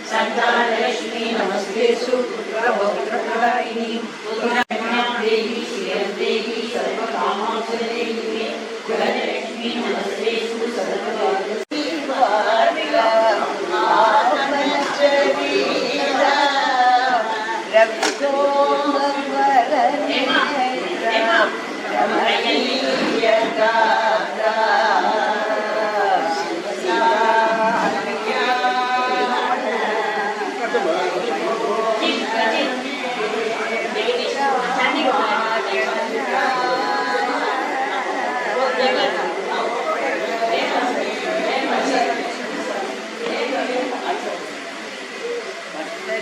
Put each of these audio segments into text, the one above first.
संतानलक्ष्मी नमस्ते सुपुत्रपौत्रप्रदायिनी देवी श्रियदेवी सर्वकामाक्षदेवी कुललक्ष्मी नमस्ते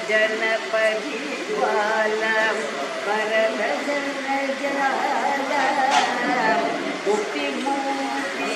जनपति वाला वरद जनजाला मुक्ति मुक्ति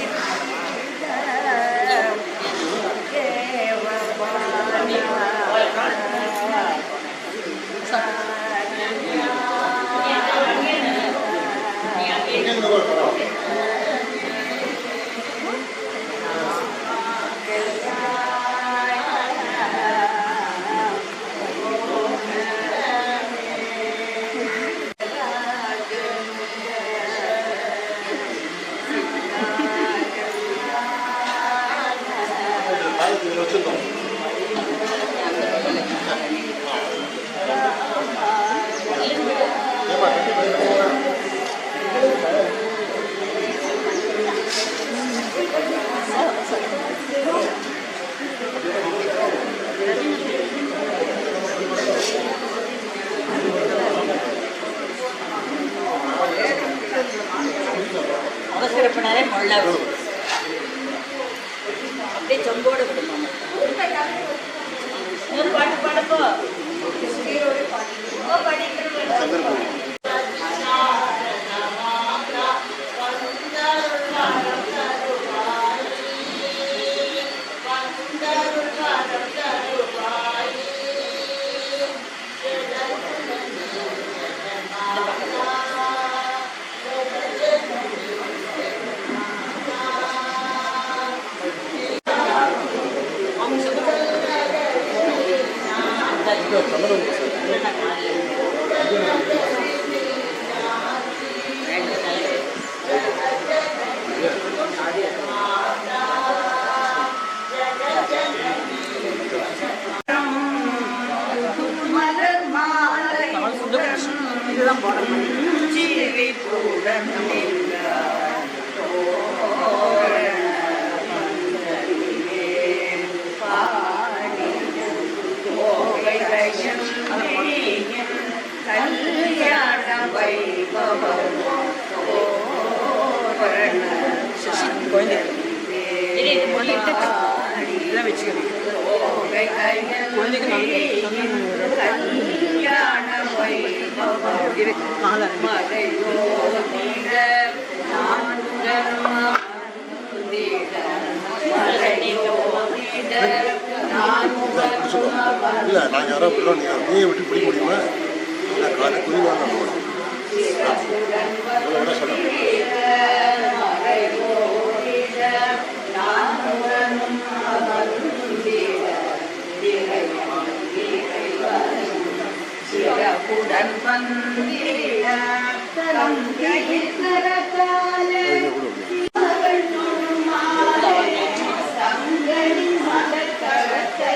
அவசரப்படாதே முள்ள அப்படியே சொம்போடு விடுமா பாட்டு பாடுப்போ இல்லை நாங்கள் யாரோ விடுறோம் நீ விட்டு பிடிக்க முடியுமா காலை குறிவாங்க விட சொல்கிறேன் சிறப்புடன் வந்திட தந்தி கரத்தால சங்களின் மதக்கரத்தை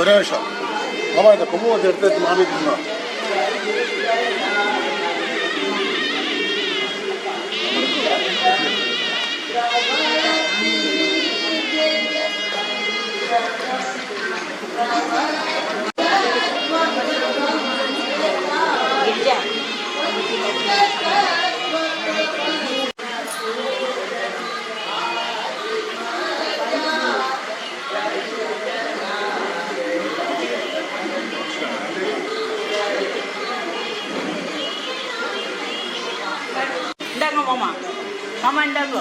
ஒரே விஷயம் மாமா இந்த குங்குமத்தை எடுத்து மாமிக்குமா இந்தாங்க மாமா மாமா இந்தாங்க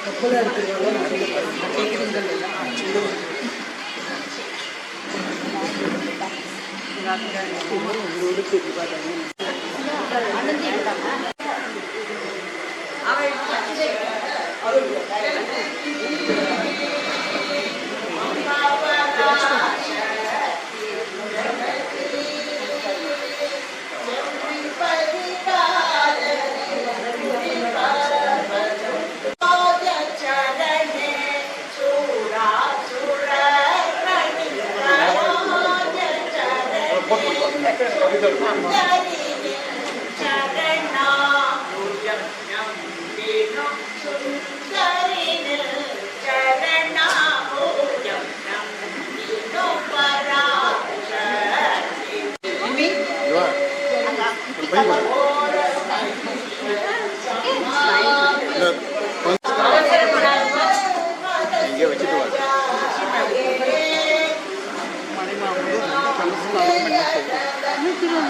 கப்பலாக இருக்கிறதால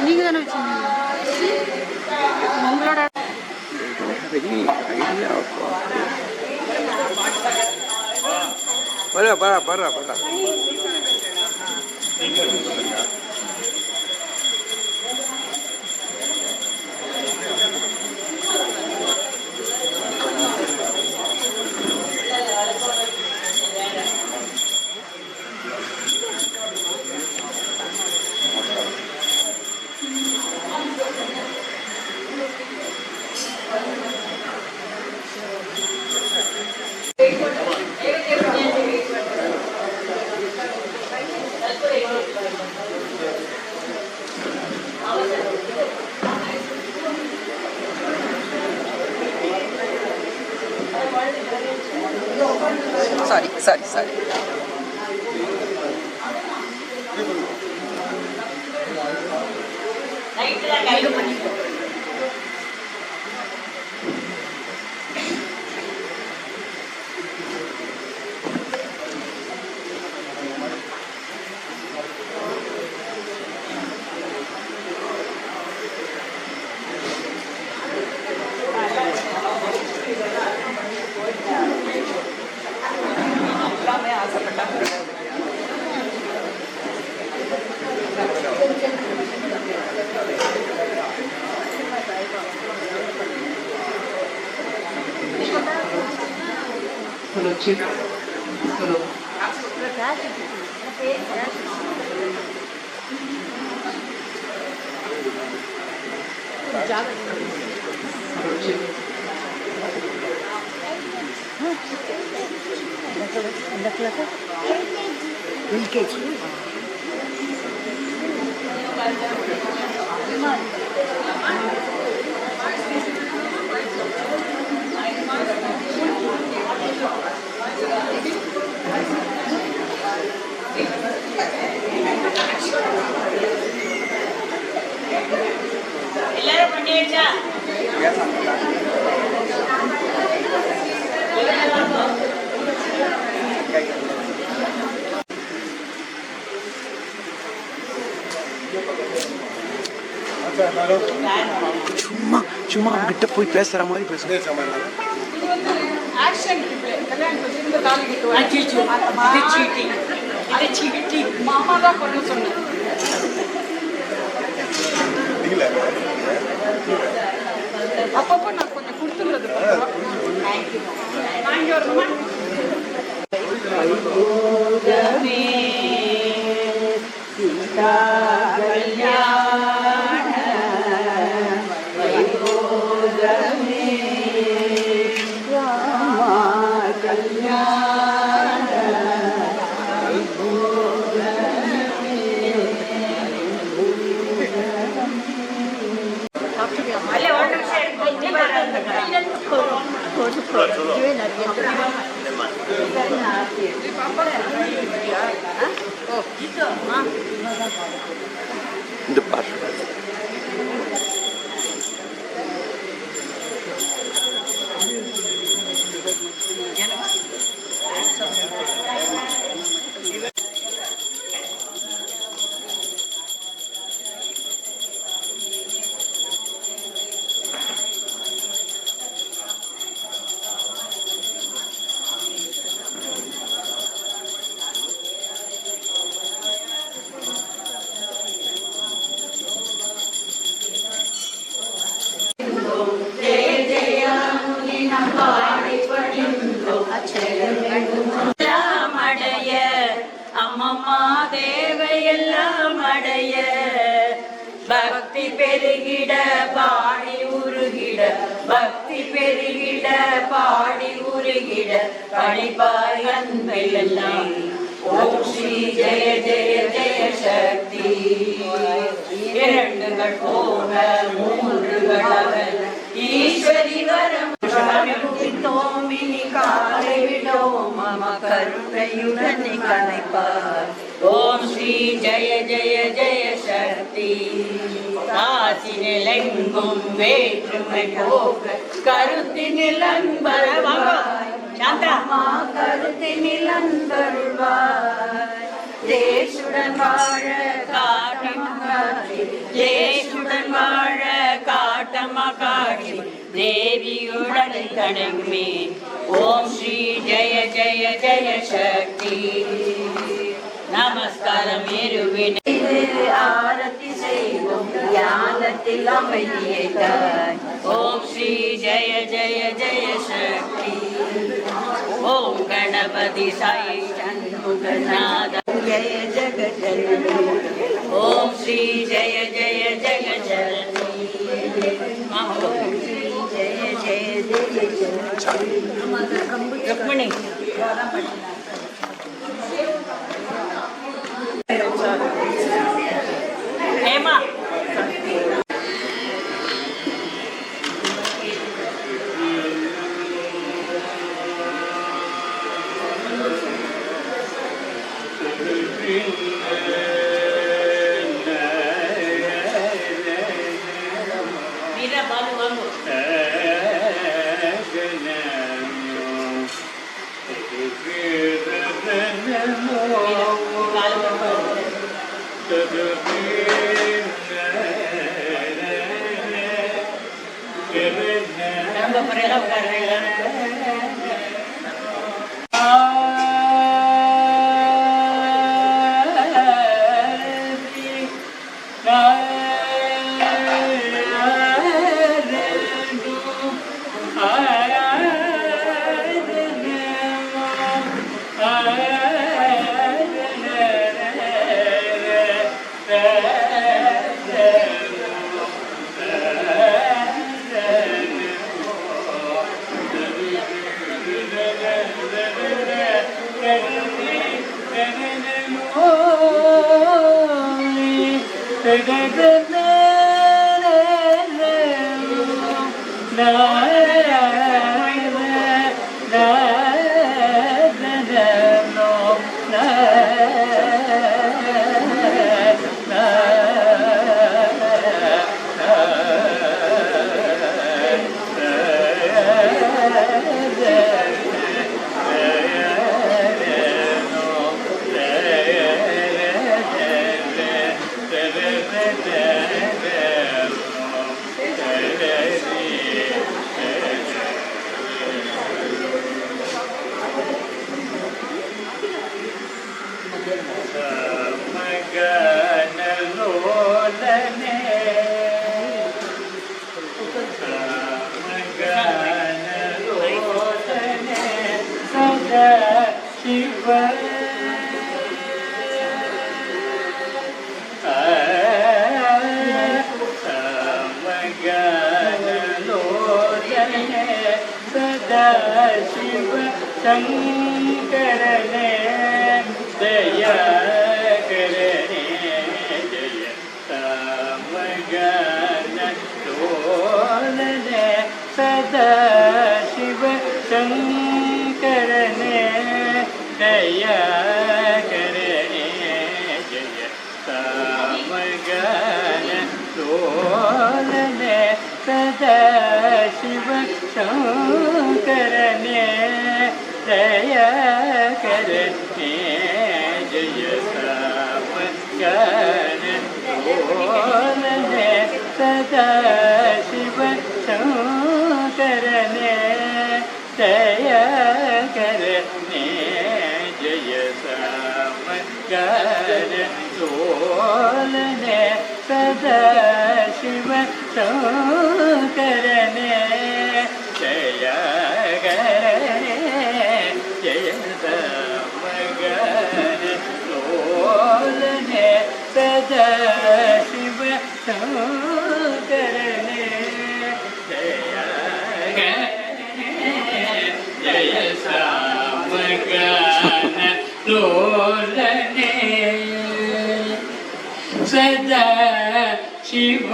நீங்க தானே வச்சுருந்தீங்க உங்களோட பரா சாரி எல்கேஜி எல்லாரும் பண்ணியாச்சா? சும்மா சும்மா கிட்ட போய் பேசுற மாதிரி பேசுறேன். ஆக்ஷன் கல்யாணம் இந்த தாலி கட்டுவாங்க. இது சீட்டிங் மாமா தான் பண்ண சொன்னேன். அப்பப்போ நான் கொஞ்சம் கொடுத்துருது. வாங்கி வரணுமா? இந்த பாரு அம்மம்மா தேவையெல்லாம் அடைய பக்தி பெருகிட பாடி உருகிட பக்தி பெருகிட பாடி உருகிட பணிப்பாய் அன்பெல்லாம் ஓம் ஸ்ரீ ஜெய ஜெய ஜெய சக்தி. இரண்டுகள் போக மூன்றுகள் அவன் ஈஸ்வரி வரம் தோமினி காலை விடோம் மம கருணையுடன் கணைப்பார். ஓம் ஸ்ரீ ஜெய ஜெய ஜெய சக்தி. காசி நிலெங்கும் வேற்றுமை போக கருத்தினில் அன்பருள்வாய். சாந்தா கருத்தினில் அன்பருள்வாய். தேசுடன் வாழ காட்டமா காட்சி தேசுடன் வாழ காட்டமா காட்சி தேவியுடன் கணங்குமே. ஓம் ஸ்ரீ ஜெய ஜெய ஜெய சக்தி. நமஸ்காரம் இருவினை ஆரத்தி செய்வோம் ஞானத்தில் அமைதியை தாய். ஓம் ஸ்ரீ ஜெய ஜெய ஜெய சக்தி. ஓம் கணபதி சாய் சண்முகநாத ஜெய ஜெகஜனனி. ஓம் ஸ்ரீ ஜெய ஜெய ஜெகஜனனி. ஓம் ஸ்ரீ ஜெய ஜெய ஜெய ருக்மிணி ஹேமா மீரா பாலு வாங்க. ரொம்ப பரையெல்லாம் உட்காருறீங்களா? शिव शंकरने दया करने जय समगन डोलने सदा शिव शंकरने दया करने जय समगन डोलने सदा शिव शंकरने दया करने जय समगन डोलने सदा शिव शंकरने दया करने जय समगन डोलने सदा शिव शंकरने दया करने जय समगन डोलने सदा शिव शंकरने दया करने जय समगन डोलने सदा शिव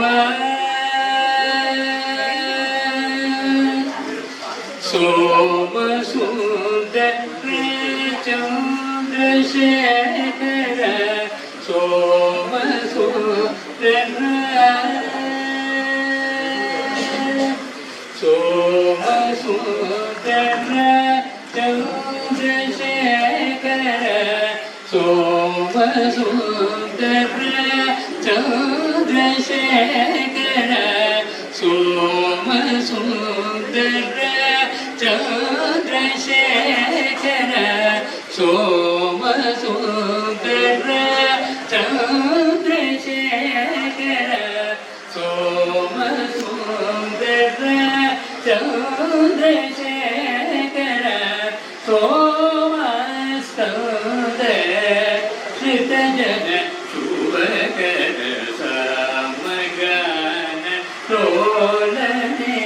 सोम सुंदर चंद्रशेखर सोम सुंदर सोम सुंदर चंद्रशेखर सोम सुंदर चंद्रशेखर सोम सुंदर चंद्रशेखर सोम सुंदर चंद्रशेखर सोम सुंदर चंद्रशेखर सोम सुंदर श्रितजन शुभकर समगन डोलने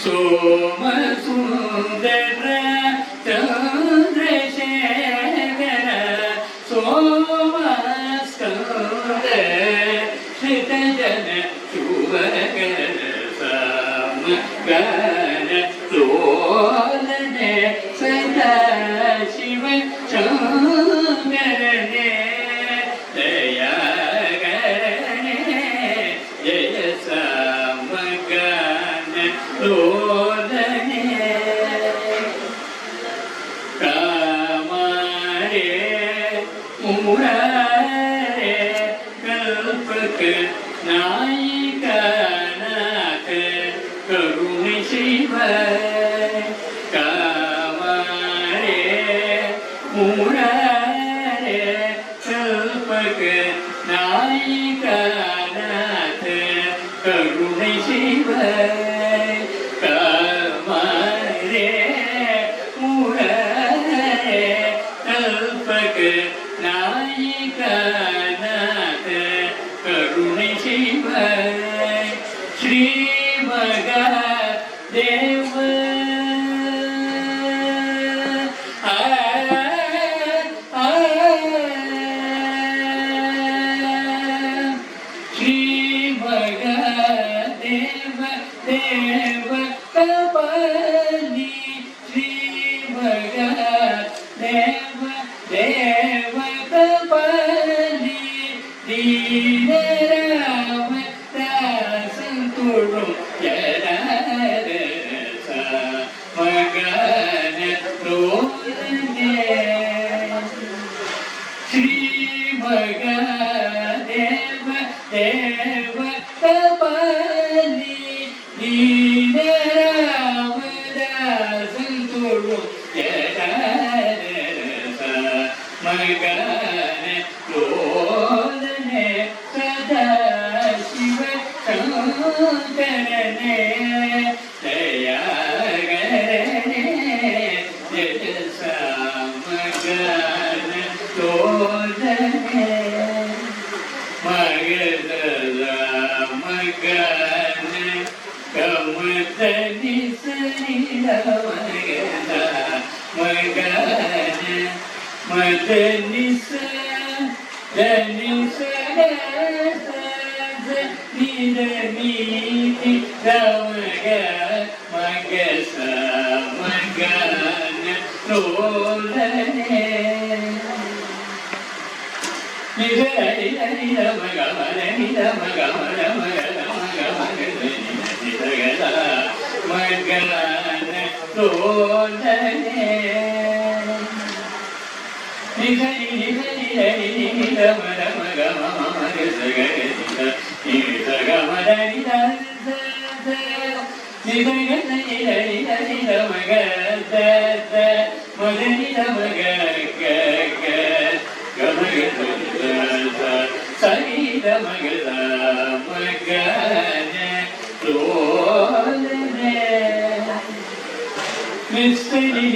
सोम सुंदर चंद्रशेखर सोम सुंदर श्रितजन शुभकर समगन डोलने सदा शिव शंकरने दया करने जय समगन डोलने कामारे मुरारे कल्पक नायिका नाथ करुण शिव कामारे मुरारे कल्पक नायिका नाथ करुण शिव कामारे मुरारे कल्पक नायिका नाथ करुण शिव श्री महादेव देव कपाली श्री भगा देव देव कपाली दीन राम दासंतुळु जनारसा मगन रोदने श्री भगा देव देव कपाली दीन राम दासंतुळु जनारसा मगन रोदने सदा शिव शंकरने दयागरने जय सामगान रोदने मगदला मगान कमतनि सनिला मगदा मगान मदनि दनि निरनीति रमग मगस मगन रोदने निधरि धरि रमग मनि रमग मन मगन मगन रोदने निधरि निधरि धरि निरम रमग मग सगरित निधग मदनि दस निधग निधरि धरि रमग दस मदनि रमग ग ग गमग दस सरि रमग मगन रोदने मिस्त्री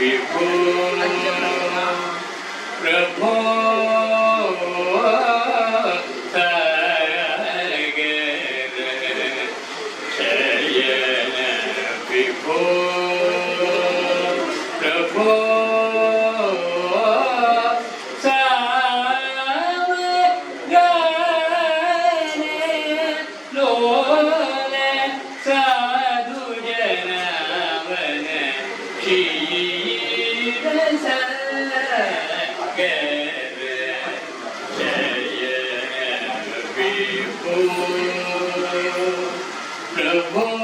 विभो प्रभो विभो प्रभो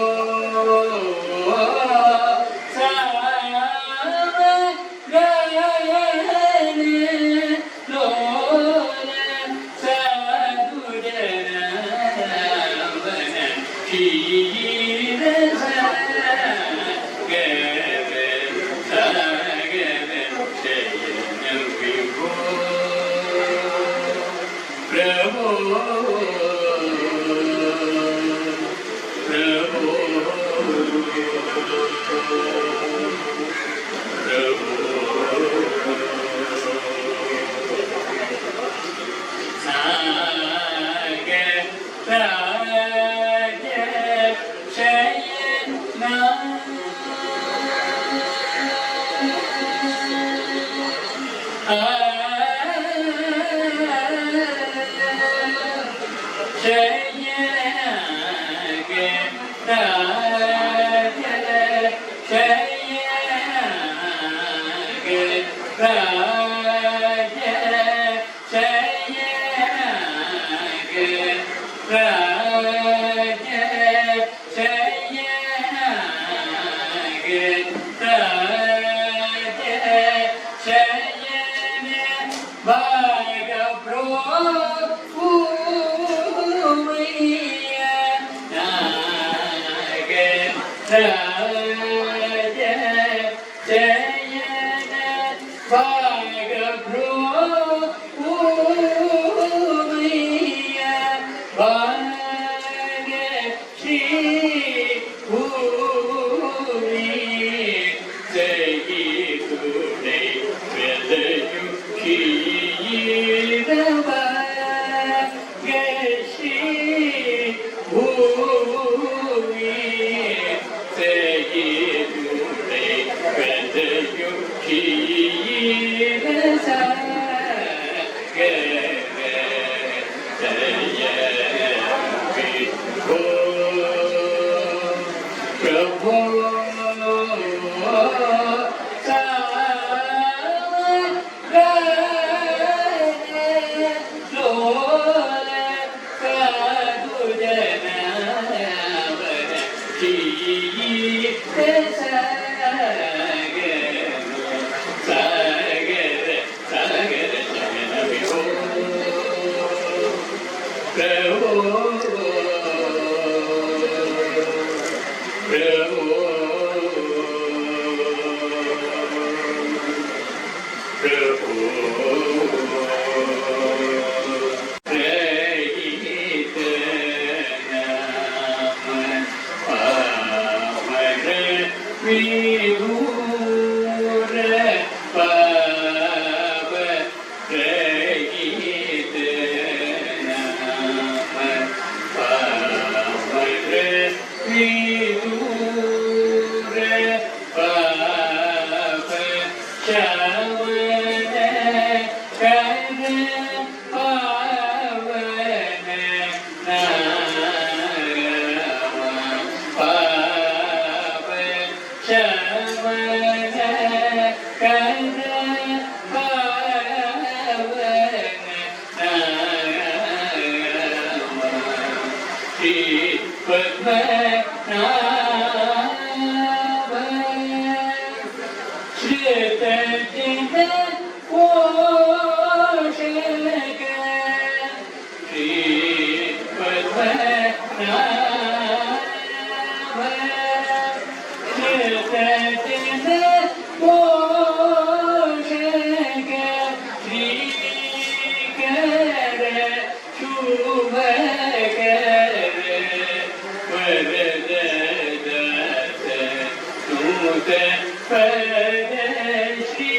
परश्री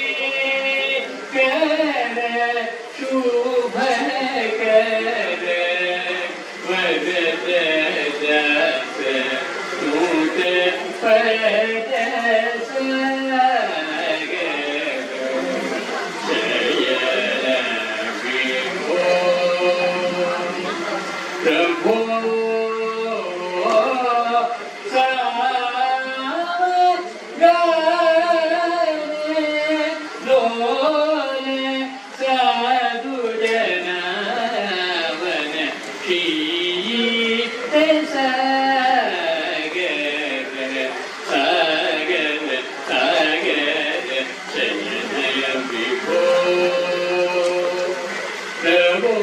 कर शुभ कर वरद दास नूत परदस जय विभो प्रभो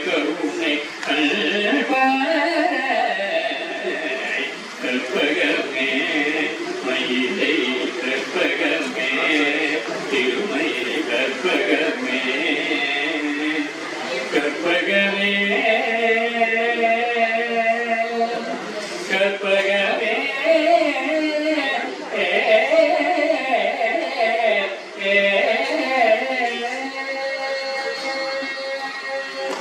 கருணை கற்பகமே மயிலை கற்பகமே திருமயிலை கற்பகமே கற்பகமே